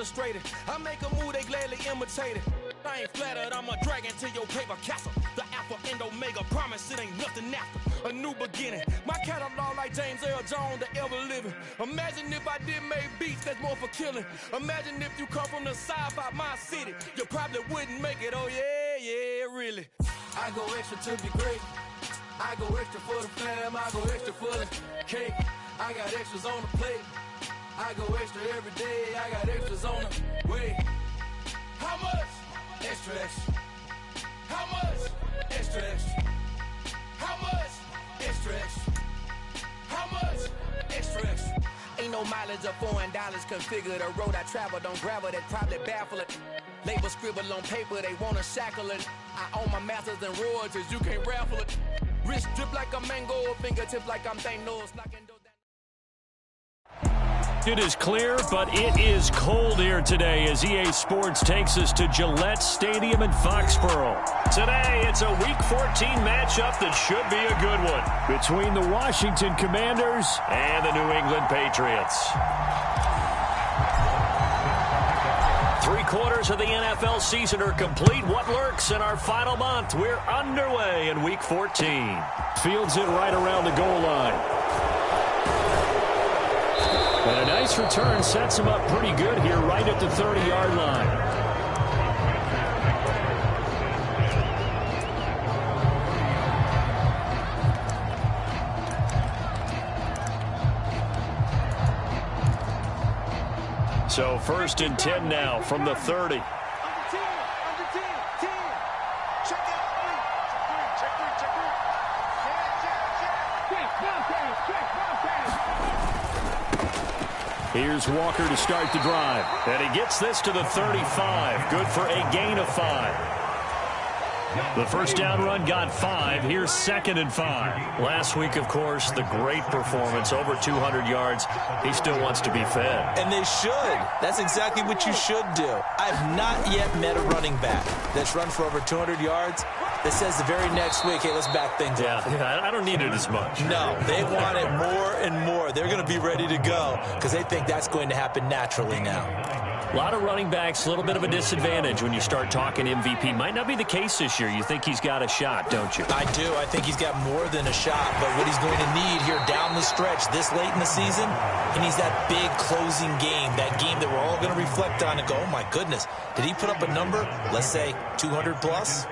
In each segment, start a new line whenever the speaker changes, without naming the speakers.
demonstrated. I make a move, they gladly imitate it. I ain't flattered, I'm a dragon to your paper castle. The Alpha and Omega, promise it ain't nothing after. A new beginning. My catalog like James Earl Jones, the ever living. Imagine if I did make beats that's more for killing. Imagine if you come from the south out my city. You probably wouldn't make it, oh yeah, really. I go extra to be great. I go extra for the fam, I go extra for the cake. I got extras on the plate. I go extra every day, I got extras on the way. How much? Extra, extra. How much? Extra, extra. How much? Extra, extra. How much? Extra, extra. Ain't no mileage of $4 configure the road I travel. Don't gravel that probably baffle it. Label scribble on paper, they wanna shackle it. I own my masters and royalties, you can't raffle it. Wrist drip like a mango, fingertips like I'm Thanos.
It is clear, but it is cold here today as EA Sports takes us to Gillette Stadium in Foxborough. Today, it's a Week 14 matchup that should be a good one between the Washington Commanders and the New England Patriots. 3/4 of the NFL season are complete. What lurks in our final month? We're underway in Week 14. Fields it right around the goal line. And a nice return sets him up pretty good here right at the 30-yard line. So 1st and 10 now from the 30. Here's Walker to start the drive. And he gets this to the 35. Good for a gain of 5. The first down run got 5. Here's 2nd and 5. Last week, of course, the great performance, over 200 yards. He still wants to be fed.
And they should. That's exactly what you should do. I've not yet met a running back that's run for over 200 yards that says the very next week, hey, let's back things up.
Yeah, I don't need it as much.
No, they want it more and more. They're going to be ready to go because they think that's going to happen naturally now.
A lot of running backs, a little bit of a disadvantage when you start talking MVP. Might not be the case this year. You think he's got a shot, don't you?
I do. I think he's got more than a shot. But what he's going to need here down the stretch this late in the season, he needs that big closing game, that game that we're all going to reflect on and go, oh, my goodness, did he put up a number, let's say 200 plus?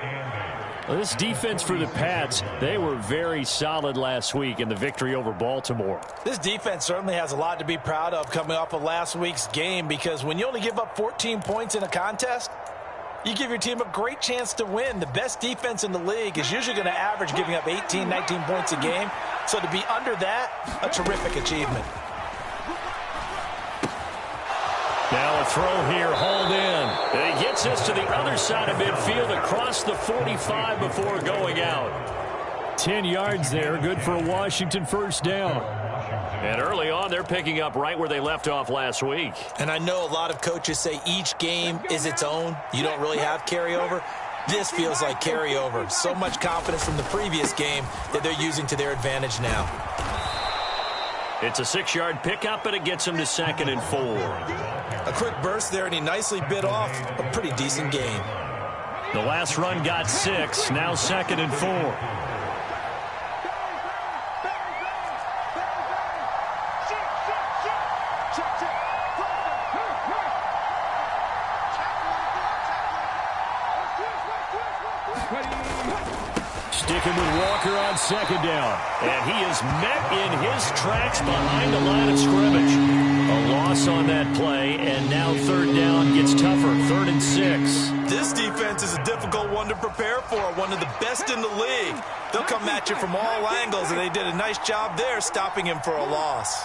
Well, this defense for the Pats, they were very solid last week in the victory over Baltimore.
This defense certainly has a lot to be proud of coming off of last week's game because when you only give up 14 points in a contest, you give your team a great chance to win. The best defense in the league is usually going to average giving up 18, 19 points a game. So to be under that, a terrific achievement.
Now a throw here, hauled in. And he gets us to the other side of midfield across the 45 before going out. 10 yards there, good for a Washington first down. And early on, they're picking up right where they left off last week.
And I know a lot of coaches say each game is its own. You don't really have carryover. This feels like carryover. So much confidence from the previous game that they're using to their advantage now.
It's a 6-yard pickup, and it gets him to 2nd and 4.
A quick burst there, and he nicely bit off a pretty decent gain.
The last run got 6, now 2nd and 4. Sticking with Walker on 2nd down. And he is met in his tracks behind the line of scrimmage. A loss on that play, and now 3rd down gets tougher. 3rd and 6.
This defense is a difficult one to prepare for, one of the best in the league. They'll come at you from all angles, and they did a nice job there stopping him for a loss.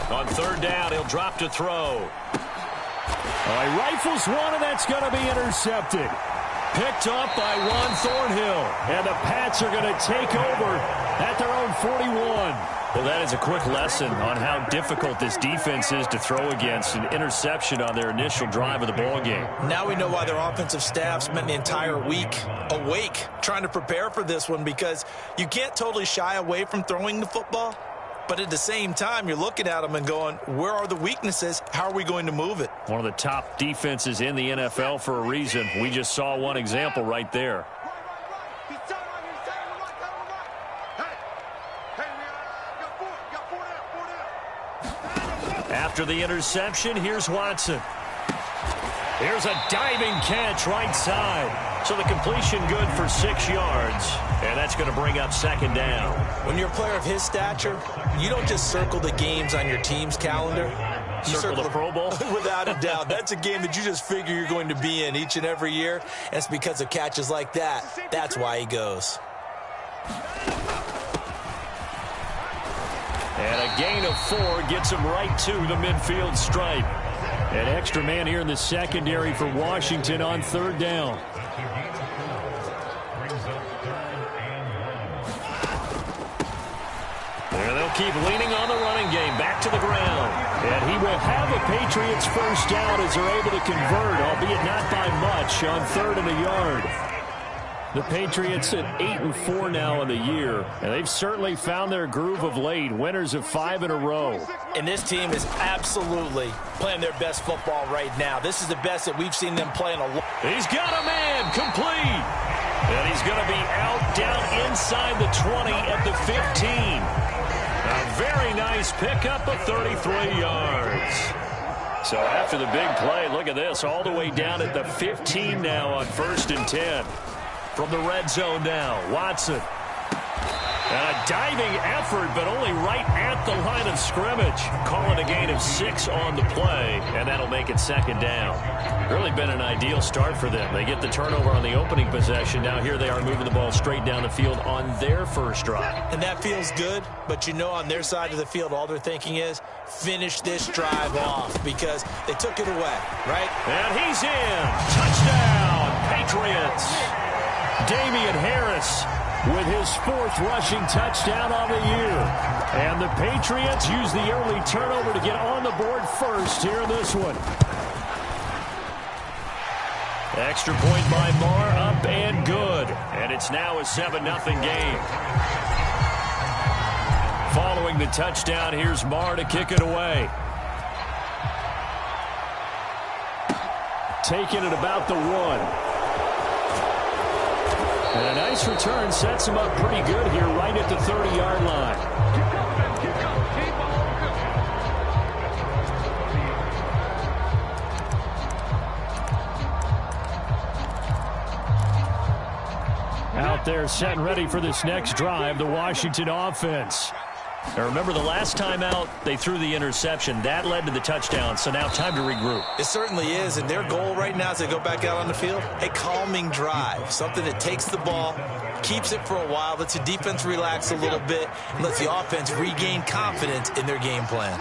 On 3rd down, he'll drop to throw. He rifles one, and that's going to be intercepted. Picked up by Juan Thornhill. And the Pats are going to take over at their own 41. Well, that is a quick lesson on how difficult this defense is to throw against. An interception on their initial drive of the ballgame.
Now we know why their offensive staff spent the entire week awake trying to prepare for this one, because you can't totally shy away from throwing the football, But at the same time, you're looking at them and going, where are the weaknesses? How are we going to move it?
One of the top defenses in the NFL for a reason. We just saw one example right there. After the interception, here's Watson. Here's a diving catch right side. So the completion good for 6 yards. And that's going to bring up second down.
When you're a player of his stature, you don't just circle the games on your team's calendar. You
circle the Pro Bowl?
Without a doubt. That's a game that you just figure you're going to be in each and every year. And it's because of catches like that. That's why he goes.
And a gain of 4 gets him right to the midfield stripe. An extra man here in the secondary for Washington on third down. And they'll keep leaning on the running game. Back to the ground. And he will have a Patriots first down as they're able to convert, albeit not by much, on 3rd and a yard. The Patriots at 8-4 now in the year, and they've certainly found their groove of late. Winners of 5 in a row.
And this team is absolutely playing their best football right now. This is the best that we've seen them play in a long time.
He's got a man complete. And he's going to be out down inside the 20 at the 15. A very nice pickup of 33 yards. So after the big play, look at this, all the way down at the 15 now on 1st and 10. From the red zone now, Watson. And a diving effort, but only right at the line of scrimmage. Calling a gain of 6 on the play, and that'll make it second down. Really been an ideal start for them. They get the turnover on the opening possession. Now here they are moving the ball straight down the field on their first drive.
And that feels good, but you know on their side of the field, all they're thinking is, finish this drive off, because they took it away, right?
And he's in. Touchdown, Patriots. Damian Harris with his 4th rushing touchdown on the year. And the Patriots use the early turnover to get on the board first here in this one. Extra point by Marr, up and good. And it's now a 7-0 game. Following the touchdown, here's Marr to kick it away. Taking it about the 1. And a nice return sets him up pretty good here right at the 30-yard line. Out there set and ready for this next drive, the Washington offense. Now remember, the last time out, they threw the interception. That led to the touchdown, so now time to regroup.
It certainly is, and their goal right now as they go back out on the field, a calming drive, something that takes the ball, keeps it for a while, lets the defense relax a little bit, and lets the offense regain confidence in their game plan.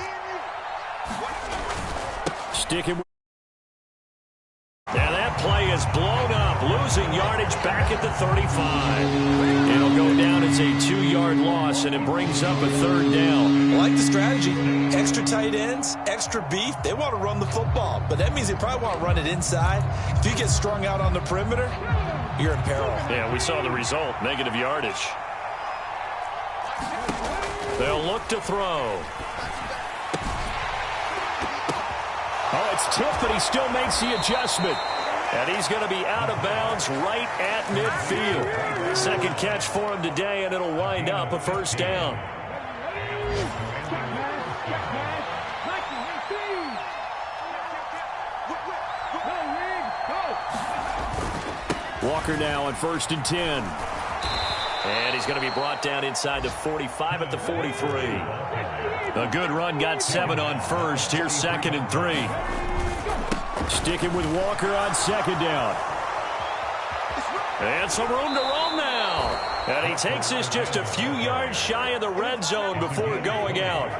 Sticking with. Now that play is blown up, losing yardage back at the 35. It'll go down as a 2-yard loss, and it brings up a 3rd down.
I like the strategy. Extra tight ends, extra beef. They want to run the football, but that means they probably want to run it inside. If you get strung out on the perimeter, you're in peril.
Yeah, we saw the result, negative yardage. They'll look to throw. Oh, it's tipped, but he still makes the adjustment. And he's going to be out of bounds right at midfield. Second catch for him today, and it'll wind up a 1st down. Walker now on 1st and 10. And he's going to be brought down inside the 45 at the 43. A good run, got 7 on 1st. Here's 2nd and 3. Sticking with Walker on 2nd down. And some room to roam now. And he takes this just a few yards shy of the red zone before going out.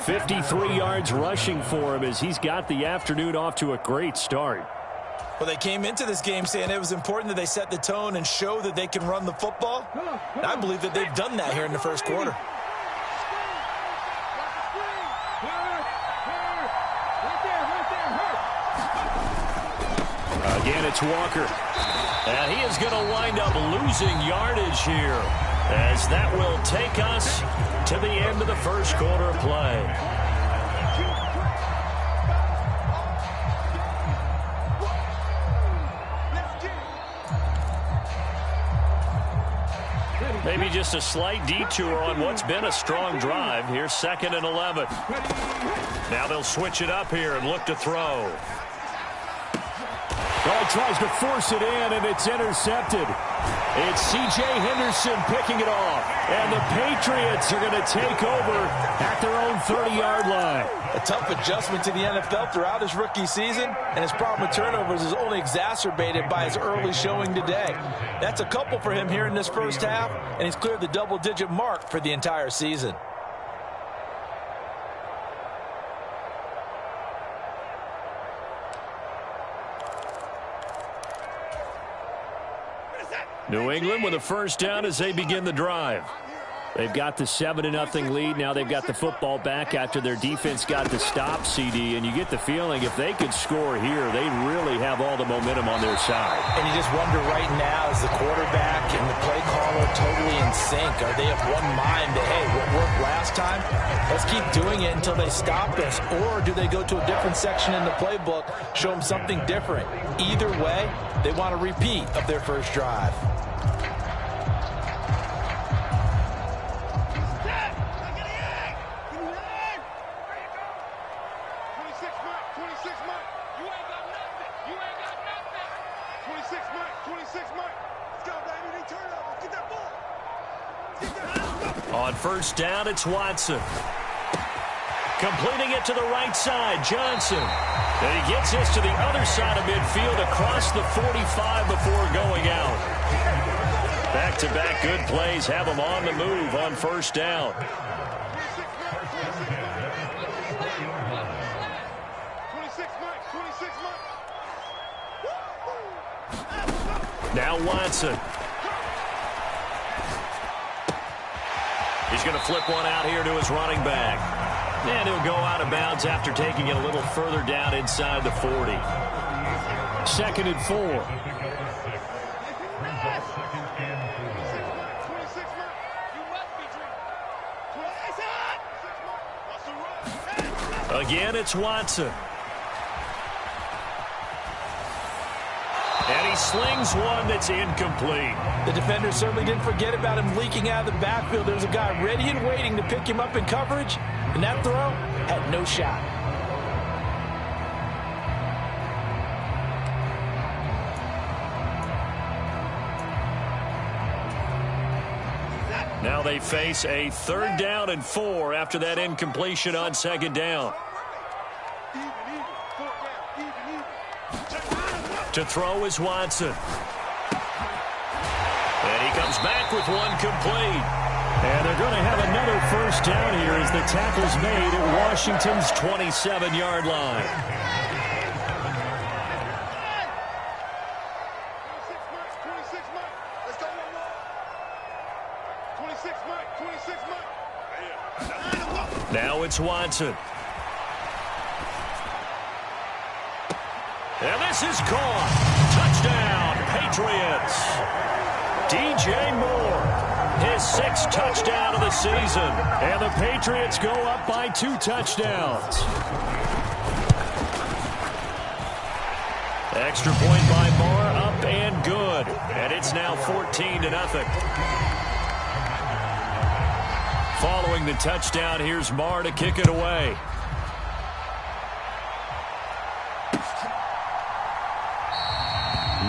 53 yards rushing for him as he's got the afternoon off to a great start.
Well, they came into this game saying it was important that they set the tone and show that they can run the football. And I believe that they've done that here in the 1st quarter.
Again, it's Walker. And he is going to wind up losing yardage here. as that will take us to the end of the first quarter of play. Maybe just a slight detour on what's been a strong drive. Here's 2nd and 11. Now they'll switch it up here and look to throw.
Oh, tries to force it in, and it's intercepted. It's C.J. Henderson picking it off. And the Patriots are going to take over at their own 30-yard line.
A tough adjustment to the NFL throughout his rookie season, and his problem with turnovers is only exacerbated by his early showing today. That's a couple for him here in this first half, and he's cleared the double-digit mark for the entire season.
New England with a first down as they begin the drive.
They've got the 7-0 lead. Now they've got the football back after their defense got the stop, CD. And you get the feeling if they could score here, they really have all the momentum on their side.
And you just wonder right now, is the quarterback and the play caller totally in sync? Are they of one mind that, hey, what worked last time, let's keep doing it until they stop us? Or do they go to a different section in the playbook, show them something different? Either way, they want a repeat of their first drive.
On first down, it's Watson. Completing it to the right side, Johnson. And he gets this to the other side of midfield across the 45 before going out. Back-to-back good plays have him on the move on first down. Now Watson. He's going to flip one out here to his running back. And he'll go out of bounds after taking it a little further down inside the 40.
2nd and 4.
Again, it's Watson. And he slings one that's incomplete.
The defender certainly didn't forget about him leaking out of the backfield. There's a guy ready and waiting to pick him up in coverage, and that throw had no shot.
Now they face a 3rd down and 4 after that incompletion on 2nd down. To throw is Watson. And he comes back with one complete.
And they're going to have another first down here as the tackle's made at Washington's 27-yard line.
Now it's Watson. And this is caught. Touchdown, Patriots. DJ Moore, his 6th touchdown of the season.
And the Patriots go up by 2 touchdowns.
Extra point by Moore, up and good. And it's now 14-0. Following the touchdown, here's Moore to kick it away.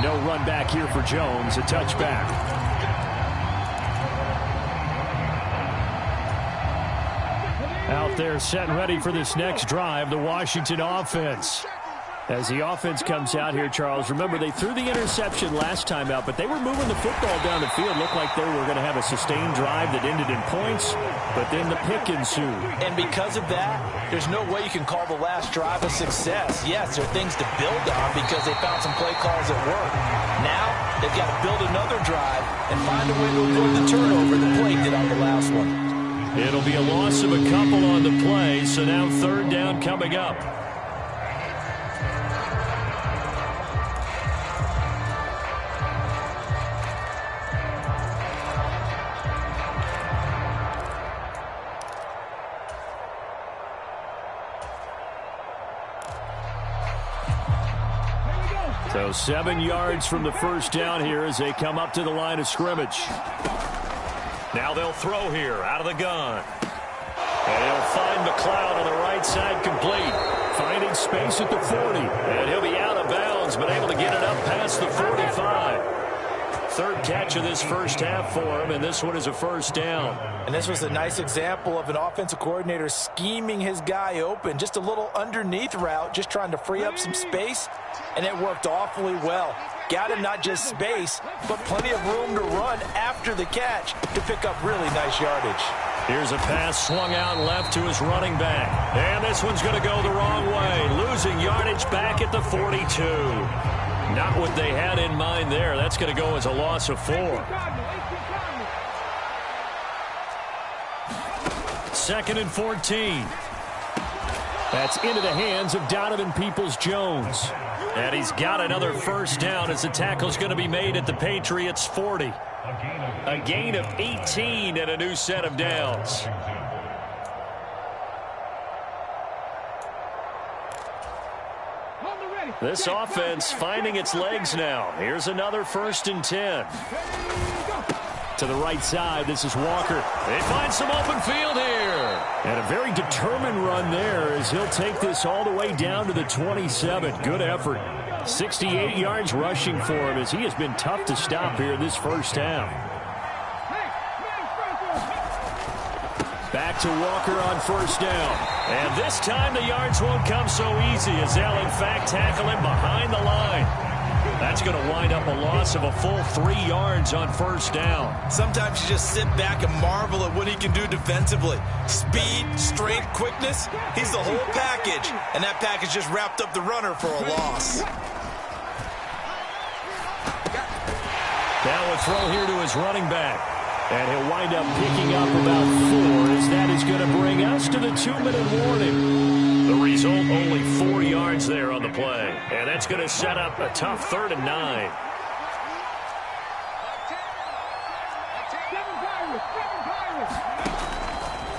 No run back here for Jones, a touchback. Out there set and ready for this next drive, the Washington offense. As the offense comes out here, Charles, remember they threw the interception last time out, but they were moving the football down the field. Looked like they were going to have a sustained drive that ended in points, but then the pick ensued.
And because of that, there's no way you can call the last drive a success. Yes, there are things to build on because they found some play calls that work. Now, they've got to build another drive and find a way to avoid the turnover the play did on the last one.
It'll be a loss of a couple on the play, so now 3rd down coming up.
So 7 yards from the first down here as they come up to the line of scrimmage.
Now they'll throw here out of the gun. And he'll find McLeod on the right side, complete.
Finding space at the 40.
And he'll be out of bounds, but able to get it up past the 45. Third catch of this first half for him, and this one is a first down.
And this was a nice example of an offensive coordinator scheming his guy open. Just a little underneath route, just trying to free up some space, and it worked awfully well. Got him not just space, but plenty of room to run after the catch to pick up really nice yardage.
Here's a pass swung out left to his running back. And this one's going to go the wrong way. Losing yardage back at the 42. Not what they had in mind there. That's going to go as a loss of 4. 2nd and 14.
That's into the hands of Donovan Peoples-Jones.
And he's got another first down as the tackle's going to be made at the Patriots' 40. A gain of 18 and a new set of downs. This offense finding its legs now. Here's another 1st and 10.
To the right side, this is Walker.
They find some open field here.
And a very determined run there as he'll take this all the way down to the 27. Good effort. 68 yards rushing for him as he has been tough to stop here in this first half. Back to Walker on first down.
And this time the yards won't come so easy as they'll in fact tackle him behind the line. That's going to wind up a loss of a full 3 yards on first down.
Sometimes you just sit back and marvel at what he can do defensively. Speed, strength, quickness, he's the whole package. And that package just wrapped up the runner for a loss.
Now a throw here to his running back.
And he'll wind up picking up about 4 as that is going to bring us to the 2-minute warning.
The result, only 4 yards there on the play. And that's going to set up a tough 3rd and 9.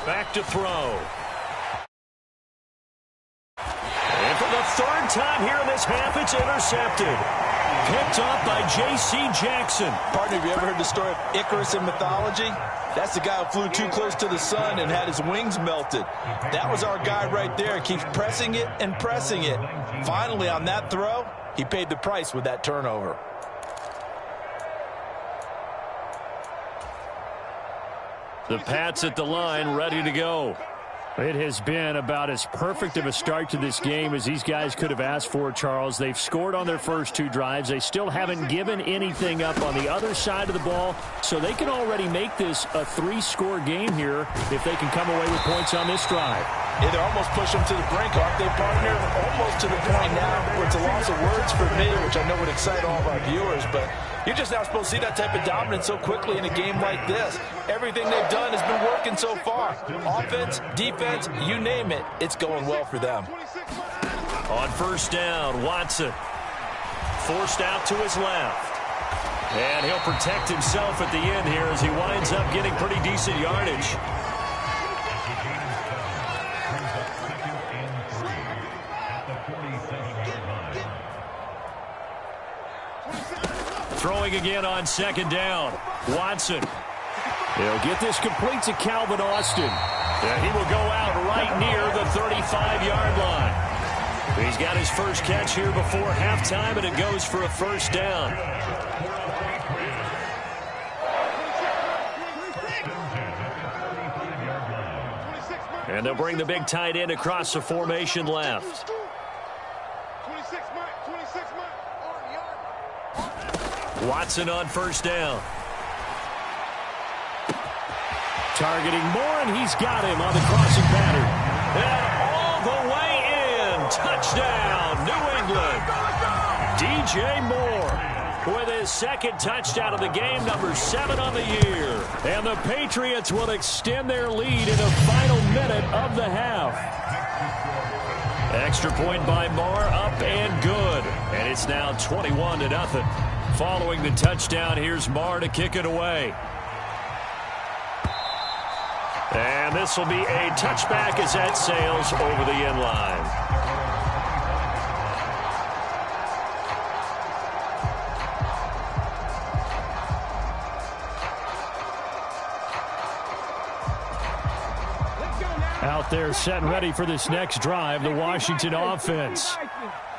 Back to throw. And for the 3rd time here in this half, it's intercepted. Picked up by J.C. Jackson.
Partner, have you ever heard the story of Icarus in mythology? That's the guy who flew too close to the sun and had his wings melted. That was our guy right there. Keeps pressing it and pressing it. Finally, on that throw, he paid the price with that turnover.
The Pats at the line, ready to go.
It has been about as perfect of a start to this game as these guys could have asked for, Charles. They've scored on their first 2 drives. They still haven't given anything up on the other side of the ball, so they can already make this a 3-score game here if they can come away with points on this drive.
Yeah, they're almost pushing them to the brink, aren't they, partner? Almost to the point now where it's a loss of words for me, which I know would excite all of our viewers, but you're just not supposed to see that type of dominance so quickly in a game like this. Everything they've done has been working so far. Offense, defense, you name it, it's going well for them.
On first down, Watson forced out to his left. And he'll protect himself at the end here as he winds up getting pretty decent yardage. Throwing again on 2nd down. Watson.
He'll get this complete to Calvin Austin.
And he will go out right near the 35-yard line. He's got his first catch here before halftime, and it goes for a first down. And they'll bring the big tight end across the formation left. Watson on first down.
Targeting Moore, and he's got him on the crossing pattern.
And all the way in. Touchdown, New England. DJ Moore with his 2nd touchdown of the game, number 7 on the year.
And the Patriots will extend their lead in the final minute of the half.
Extra point by Moore, up and good. And it's now 21-0. Following the touchdown, here's Moore to kick it away. And this will be a touchback as that sails over the end line.
Out there set and ready for this next drive, the Washington offense.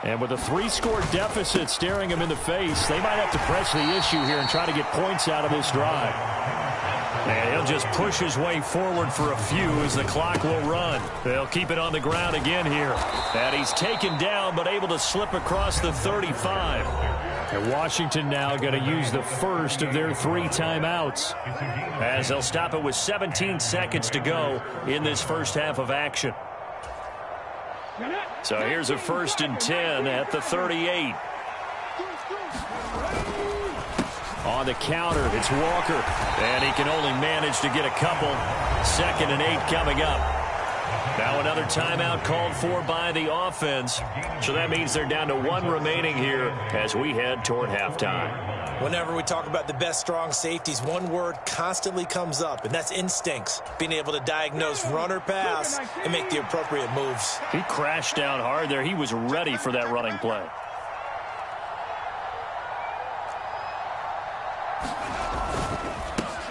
And with a 3-score deficit staring them in the face, they might have to press the issue here and try to get points out of this drive. And he'll just push his way forward for a few as the clock will run. They'll keep it on the ground again here. And he's taken down but able to slip across the 35. And Washington now going to use the first of their 3 timeouts, as they'll stop it with 17 seconds to go in this first half of action. So here's a 1st and 10 at the 38. On the counter, it's Walker. And he can only manage to get a couple. 2nd and 8 coming up. Now another timeout called for by the offense. So that means they're down to 1 remaining here as we head toward halftime.
Whenever we talk about the best strong safeties, one word constantly comes up, and that's instincts. Being able to diagnose run or pass and make the appropriate moves.
He crashed down hard there. He was ready for that running play.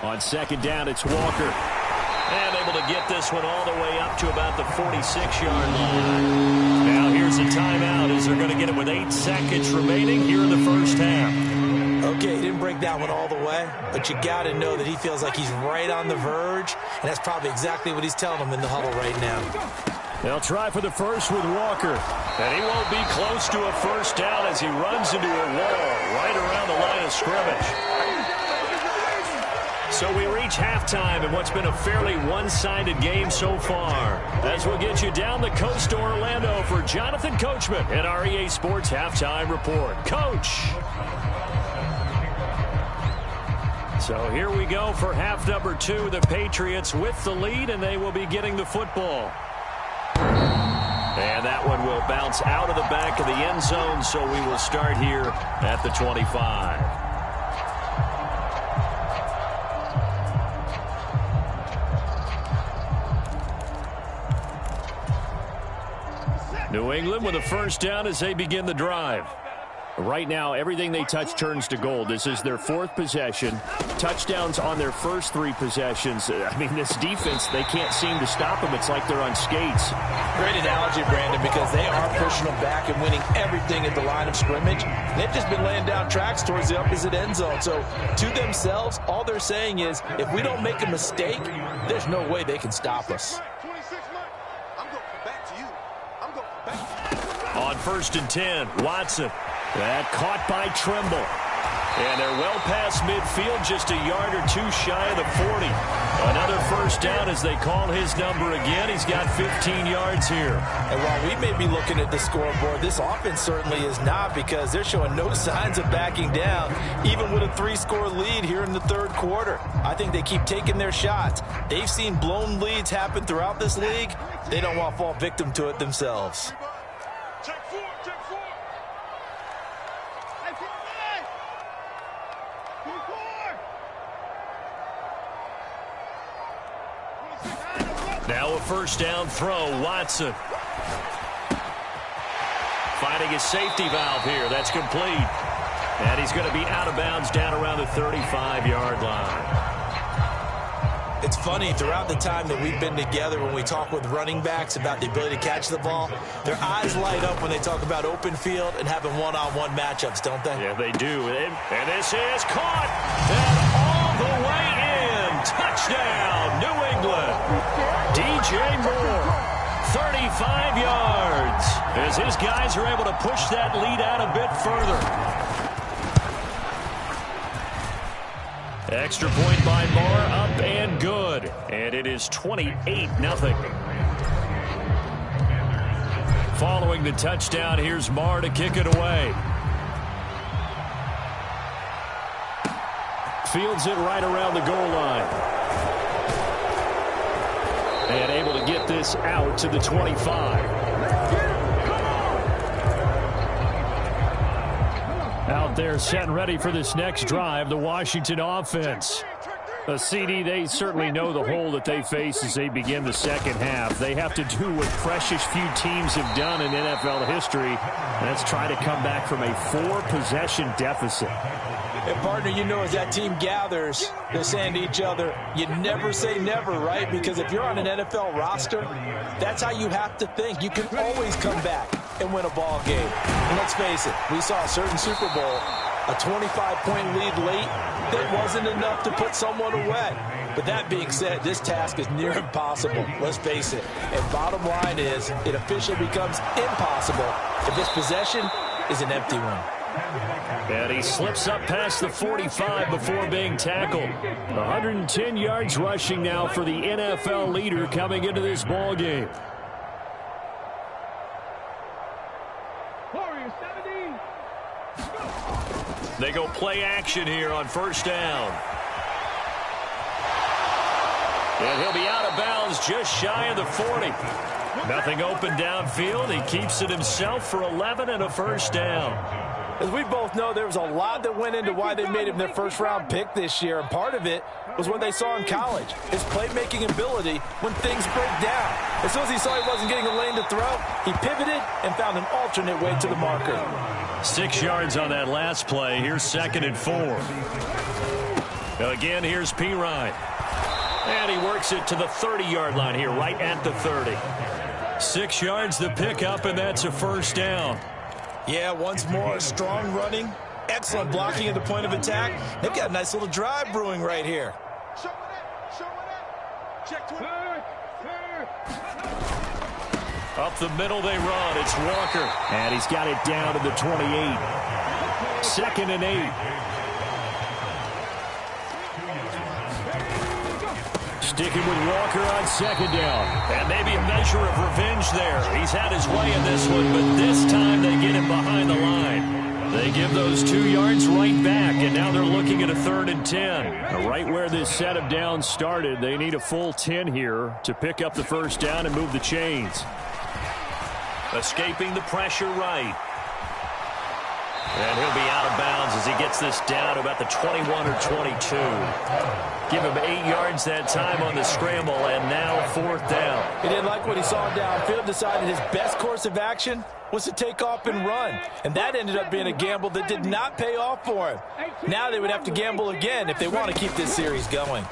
On 2nd down, it's Walker. And able to get this one all the way up to about the 46-yard line. Now here's a timeout as they're going to get it with 8 seconds remaining here in the first half.
Okay, he didn't break that one all the way, but you got to know that he feels like he's right on the verge, and that's probably exactly what he's telling them in the huddle right now.
They'll try for the first with Walker. And he won't be close to a first down as he runs into a wall right around the line of scrimmage. So we reach halftime in what's been a fairly one-sided game so far. As we'll get you down the coast to Orlando for Jonathan Coachman at our EA Sports Halftime Report. Coach! So here we go for half number 2. The Patriots with the lead, and they will be getting the football. And that one will bounce out of the back of the end zone, so we will start here at the 25. New England with a first down as they begin the drive. Right now, everything they touch turns to gold. This is their 4th possession. Touchdowns on their first 3 possessions. I mean, this defense, they can't seem to stop them. It's like they're on skates.
Great analogy, Brandon, because they are pushing them back and winning everything at the line of scrimmage. They've just been laying down tracks towards the opposite end zone. So to themselves, all they're saying is, if we don't make a mistake, there's no way they can stop us.
On 1st and 10, Watson. That caught by Trimble. And they're well past midfield, just a yard or 2 shy of the 40. Another first down as they call his number again. He's got 15 yards here.
And while we may be looking at the scoreboard, this offense certainly is not, because they're showing no signs of backing down, even with a 3-score lead here in the 3rd quarter. I think they keep taking their shots. They've seen blown leads happen throughout this league. They don't want to fall victim to it themselves.
Now a first down throw, Watson. Finding his safety valve here. That's complete. And he's going to be out of bounds down around the 35-yard line.
It's funny, throughout the time that we've been together, when we talk with running backs about the ability to catch the ball, their eyes light up when they talk about open field and having one-on-one matchups, don't they?
Yeah, they do. And this is caught. And all the way in. Touchdown, New England. DJ Moore, 35 yards. As his guys are able to push that lead out a bit further. Extra point by Moore, up and good. And it is 28-0. Following the touchdown, here's Moore to kick it away. Fields it right around the goal line. And able to get this out to the 25. Out there set and ready for this next drive, the Washington offense. A CD, they certainly know the hole that they face as they begin the second half. They have to do what precious few teams have done in NFL history, and that's try to come back from a 4-possession deficit.
And, partner, you know, as that team gathers, they're saying to each other, you never say never, right? Because if you're on an NFL roster, That's how you have to think. You can always come back and win a ball game. And let's face it, we saw a certain Super Bowl, a 25-point lead late that wasn't enough to put someone away. But that being said, this task is near impossible. Let's face it. And bottom line is, it officially becomes impossible if this possession is an empty one.
And he slips up past the 45 before being tackled. 110 yards rushing now for the NFL leader coming into this ball game. They go play action here on first down. And he'll be out of bounds just shy of the 40. Nothing open downfield. He keeps it himself for 11 and a first down.
As we both know, there was a lot that went into why they made him their first-round pick this year, and part of it was what they saw in college, his playmaking ability when things break down. As soon as he saw he wasn't getting a lane to throw, he pivoted and found an alternate way to the marker.
6 yards on that last play. Here's 2nd and 4. Again, here's Pirine. And he works it to the 30-yard line here, right at the 30. 6 yards the pickup, and that's a first down.
Yeah, once more, strong running, excellent blocking at the point of attack. They've got a nice little drive brewing right here.
Up the middle they run. It's Walker. And he's got it down to the 28. 2nd and 8. Sticking with Walker on 2nd down. And maybe a measure of revenge there. He's had his way in this one, but this time they get him behind the line. They give those 2 yards right back, and now they're looking at a 3rd and 10. Right where this set of downs started, they need a full 10 here to pick up the first down and move the chains. Escaping the pressure right. And he'll be out of bounds as he gets this down to about the 21 or 22. Give him 8 yards that time on the scramble, and now 4th down.
He didn't like what he saw downfield, decided his best course of action was to take off and run. And that ended up being a gamble that did not pay off for him. Now they would have to gamble again if they want to keep this series going.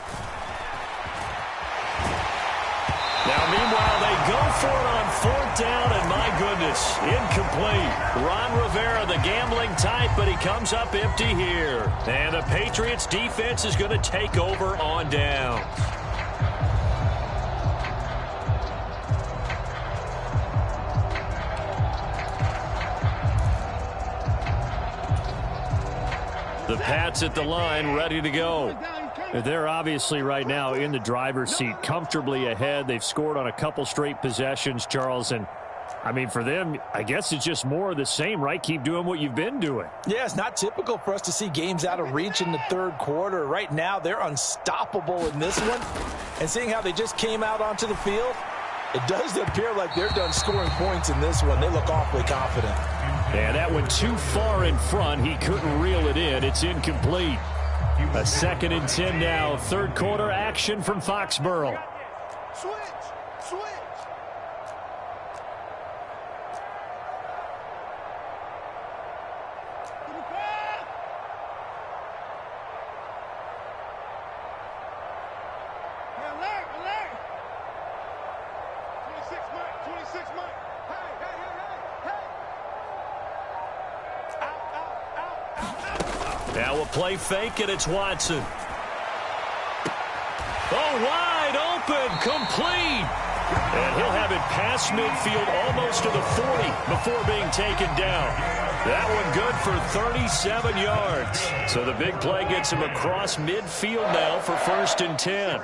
Now, meanwhile, they go for it on 4th down, and my goodness, incomplete. Ron Rivera, the gambling type, but he comes up empty here. And the Patriots defense is going to take over on down. The Pats at the line, ready to go. They're obviously right now in the driver's seat, comfortably ahead. They've scored on a couple straight possessions, Charles. And, I mean, for them, I guess it's just more of the same, right? Keep doing what you've been doing.
Yeah, it's not typical for us to see games out of reach in the 3rd quarter. Right now, they're unstoppable in this one. And seeing how they just came out onto the field, it does appear like they're done scoring points in this one. They look awfully confident.
Yeah, that one too far in front. He couldn't reel it in. It's incomplete. A 2nd and 10 now. 3rd quarter action from Foxborough.
Switch. Alert. 26 Mike. Hey. Out.
Now a play fake, and it's Watson. Oh, wide open, complete. And he'll have it past midfield almost to the 40 before being taken down. That one good for 37 yards. So the big play gets him across midfield now for 1st and 10.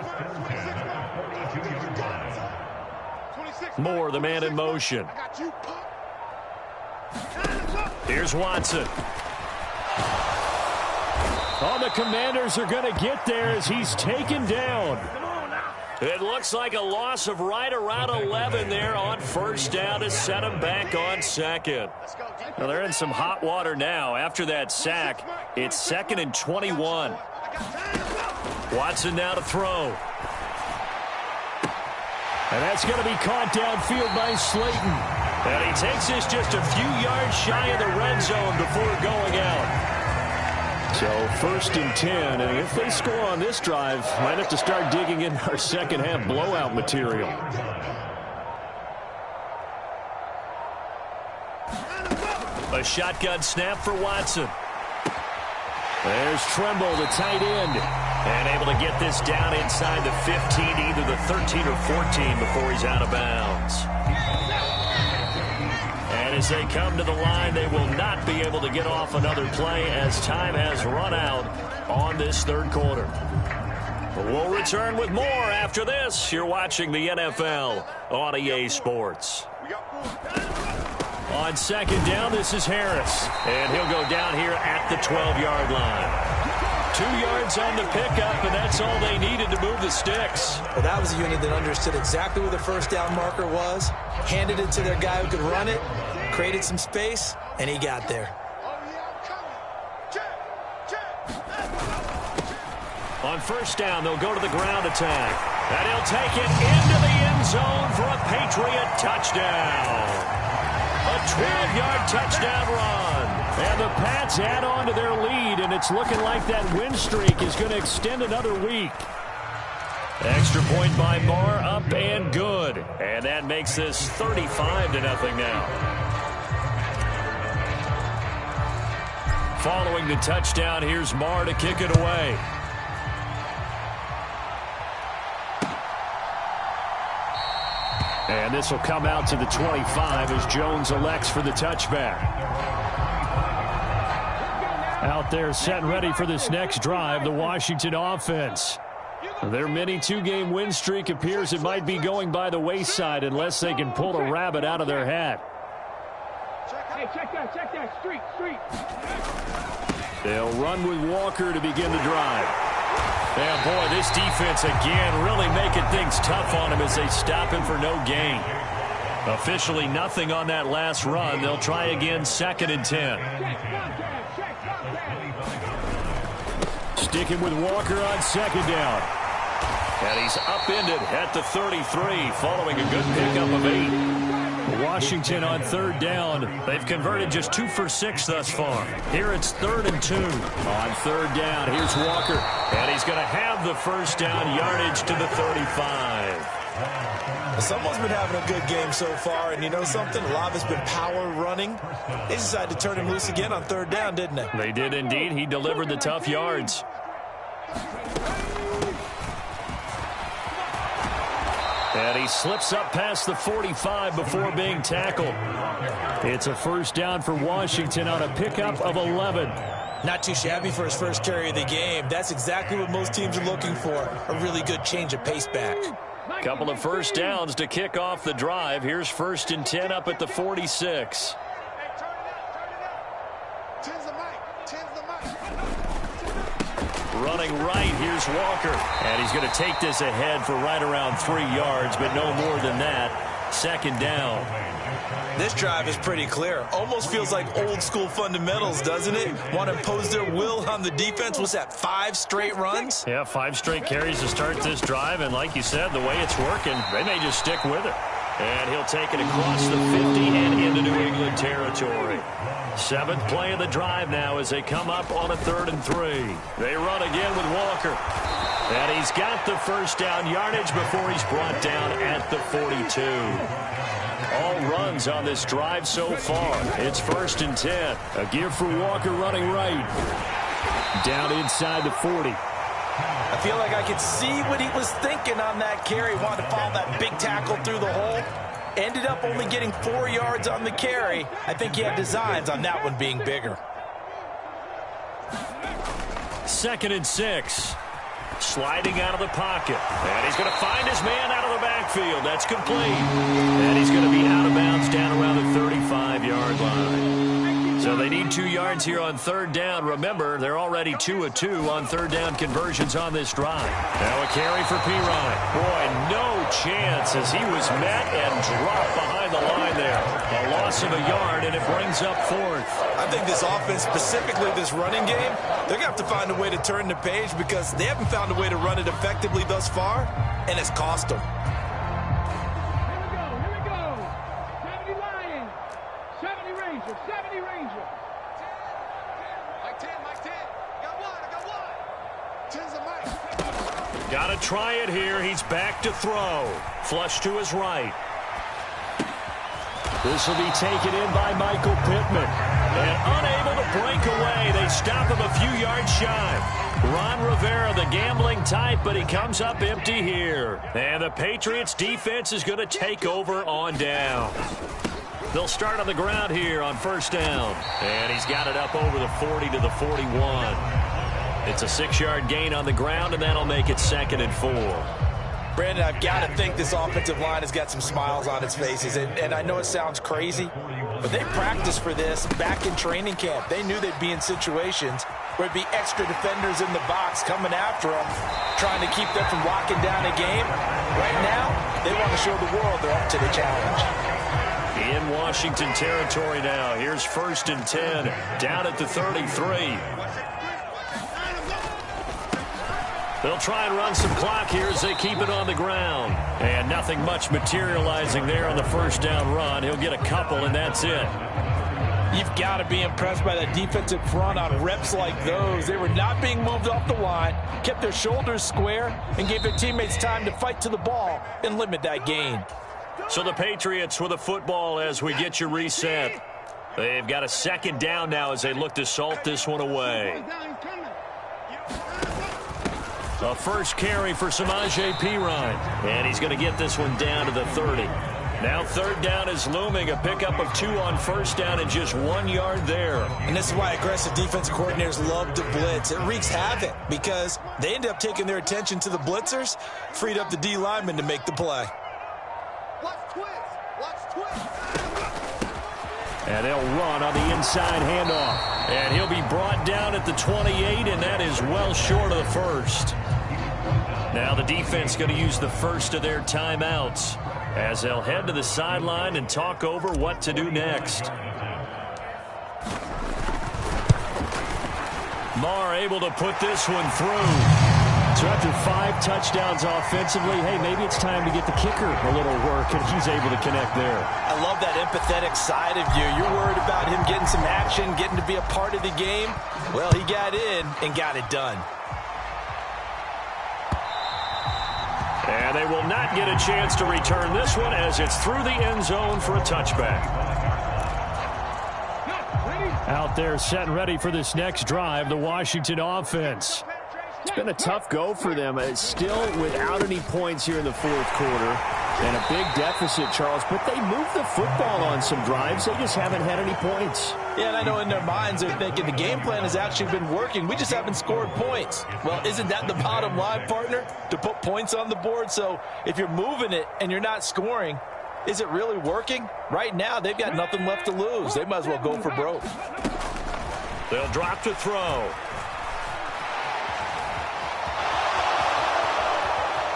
Moore, the man in motion. Here's Watson. Oh, the Commanders are going to get there as he's taken down. It looks like a loss of right around 11 there on 1st down to set him back on 2nd. Well, they're in some hot water now. After that sack, it's 2nd and 21. Watson now to throw. And that's going to be caught downfield by Slayton. And he takes this just a few yards shy of the red zone before going out. So 1st and 10, and if they score on this drive, might have to start digging in our second half blowout material.
A shotgun snap for Watson. There's Trimble, the tight end. And able to get this down inside the 15, either the 13 or 14 before he's out of bounds. And as they come to the line, they will not be able to get off another play as time has run out on this third quarter. We'll return with more after this. You're watching the NFL on EA Sports. On second down, this is Harris. And he'll go down here at the 12-yard line. 2 yards on the pickup, and that's all they needed to move the sticks.
Well, that was a unit that understood exactly where the first down marker was, handed it to their guy who could run it, created some space, and he got there.
On first down, they'll go to the ground attack. And he'll take it into the end zone for a Patriot touchdown. A 12-yard touchdown run. And the Pats add on to their lead, and it's looking like that win streak is going to extend another week. Extra point by Marr, up and good. And that makes this 35-0 now. Following the touchdown, here's Marr to kick it away. And this will come out to the 25 as Jones elects for the touchback. Out there set and ready for this next drive, the Washington offense. Their mini 2-game win streak appears it might be going by the wayside unless they can pull a rabbit out of their hat.
Hey, check that, street.
They'll run with Walker to begin the drive. And boy, this defense again really making things tough on him as they stop him for no gain. Officially nothing on that last run. They'll try again, 2nd and 10. Sticking with Walker on 2nd down. And he's upended at the 33 following a good pickup of 8. Washington on 3rd down. They've converted just 2 for 6 thus far. Here it's 3rd and 2. On 3rd down, here's Walker. And he's going to have the first down, yardage to the 35.
Someone's been having a good game so far, and you know something? A lot of it's been power running. They decided to turn him loose again on 3rd down, didn't they?
They did indeed. He delivered the tough yards. And he slips up past the 45 before being tackled. It's a first down for Washington on a pickup of 11.
Not too shabby for his first carry of the game. That's exactly what most teams are looking for, a really good change of pace back.
Couple of first downs to kick off the drive. Here's 1st and 10 up at the 46. Running right, here's Walker. And he's going to take this ahead for right around 3 yards, but no more than that. 2nd down.
This drive is pretty clear. Almost feels like old school fundamentals, doesn't it? Want to impose their will on the defense. What's that, 5 straight runs?
Yeah, 5 straight carries to start this drive. And like you said, the way it's working, they may just stick with it. And he'll take it across the 50 and into New England territory. 7th play of the drive now as they come up on a 3rd and 3. They run again with Walker. And he's got the first down yardage before he's brought down at the 42. All runs on this drive so far. It's 1st and 10. A give for Walker running right. Down inside the 40.
I feel like I could see what he was thinking on that carry. Wanted to follow that big tackle through the hole. Ended up only getting 4 yards on the carry. I think he had designs on that one being bigger.
2nd and 6. Sliding out of the pocket. And he's going to find his man out of the backfield. That's complete. And he's going to be out of bounds down around the 35-yard line. So they need 2 yards here on 3rd down. Remember, they're already 2 of 2 on 3rd down conversions on this drive. Now a carry for Pirine. Boy, no chance as he was met and dropped behind the line there. A loss of a yard, and it brings up 4th.
I think this offense, specifically this running game, they're going to have to find a way to turn the page because they haven't found a way to run it effectively thus far, and it's cost them.
Here we go. 70 Lions, 70 Rangers, 70 Rangers. Mike 10. I got one. 10's a Mike.
Got to try it here. He's back to throw. Flush to his right. This will be taken in by Michael Pittman. And unable to break away. They stop him a few yards shy. Ron Rivera, the gambling type, but he comes up empty here. And the Patriots defense is going to take over on down. They'll start on the ground here on first down. And he's got it up over the 40 to the 41. It's a 6-yard gain on the ground, and that'll make it 2nd and 4.
Brandon, I've got to think this offensive line has got some smiles on its faces. And I know it sounds crazy, but they practiced for this back in training camp. They knew they'd be in situations where it'd be extra defenders in the box coming after them, trying to keep them from locking down a game. Right now, they want to show the world they're up to the challenge.
In Washington territory now. Here's 1st and 10, down at the 33. They'll try and run some clock here as they keep it on the ground. And nothing much materializing there on the first down run. He'll get a couple, and that's it.
You've got to be impressed by that defensive front on reps like those. They were not being moved off the line, kept their shoulders square, and gave their teammates time to fight to the ball and limit that gain.
So the Patriots with the football as we get you reset. They've got a 2nd down now as they look to salt this one away. A first carry for Samaje Perine. And he's going to get this one down to the 30. Now 3rd down is looming. A pickup of 2 on first down and just 1 yard there.
And this is why aggressive defensive coordinators love to blitz. It wreaks havoc because they end up taking their attention to the blitzers, freed up the D lineman to make the play.
And they'll run on the inside handoff. And he'll be brought down at the 28, and that is well short of the 1st. Now the defense going to use the first of their timeouts as they'll head to the sideline and talk over what to do next. Marr able to put this one through. So after 5 touchdowns offensively, hey, maybe it's time to get the kicker a little work, and he's able to connect there.
I love that empathetic side of you. You're worried about him getting some action, getting to be a part of the game. Well, he got in and got it done.
And they will not get a chance to return this one as it's through the end zone for a touchback.
Out there set and ready for this next drive, the Washington offense. It's been a tough go for them. It's still without any points here in the 4th quarter. And a big deficit, Charles. But they moved the football on some drives. They just haven't had any points.
Yeah, and I know in their minds they're thinking the game plan has actually been working. We just haven't scored points. Well, isn't that the bottom line, partner? To put points on the board. So if you're moving it and you're not scoring, is it really working? Right now, they've got nothing left to lose. They might as well go for broke.
They'll drop to throw.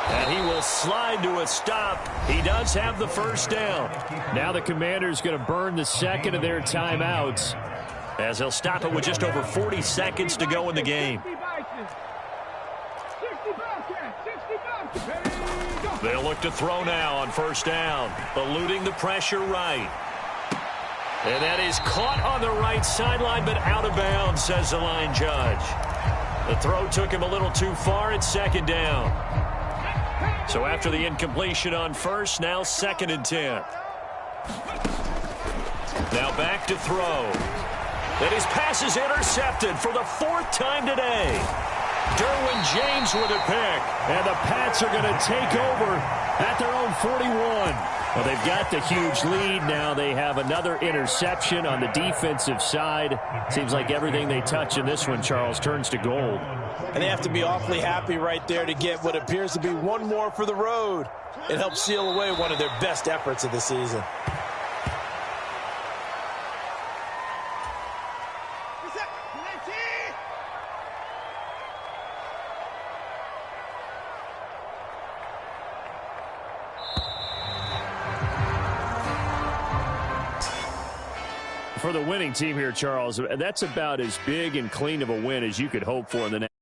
And he will slide to a stop. He does have the first down.
Now the Commanders going to burn the 2nd of their timeouts
as they'll stop it with just over 40 seconds to go in the game. They'll look to throw now on first down, eluding the pressure right. And that is caught on the right sideline, but out of bounds, says the line judge. The throw took him a little too far. It's 2nd down. So after the incompletion on first, now 2nd and 10. Now back to throw. And his pass is intercepted for the 4th time today. Derwin James with a pick.
And the Pats are going to take over at their own 41.
Well, they've got the huge lead now. They have another interception on the defensive side. Seems like everything they touch in this one, Charles, turns to gold.
And they have to be awfully happy right there to get what appears to be one more for the road. It helps seal away one of their best efforts of the season.
For the winning team here, Charles, that's about as big and clean of a win as you could hope for in the next.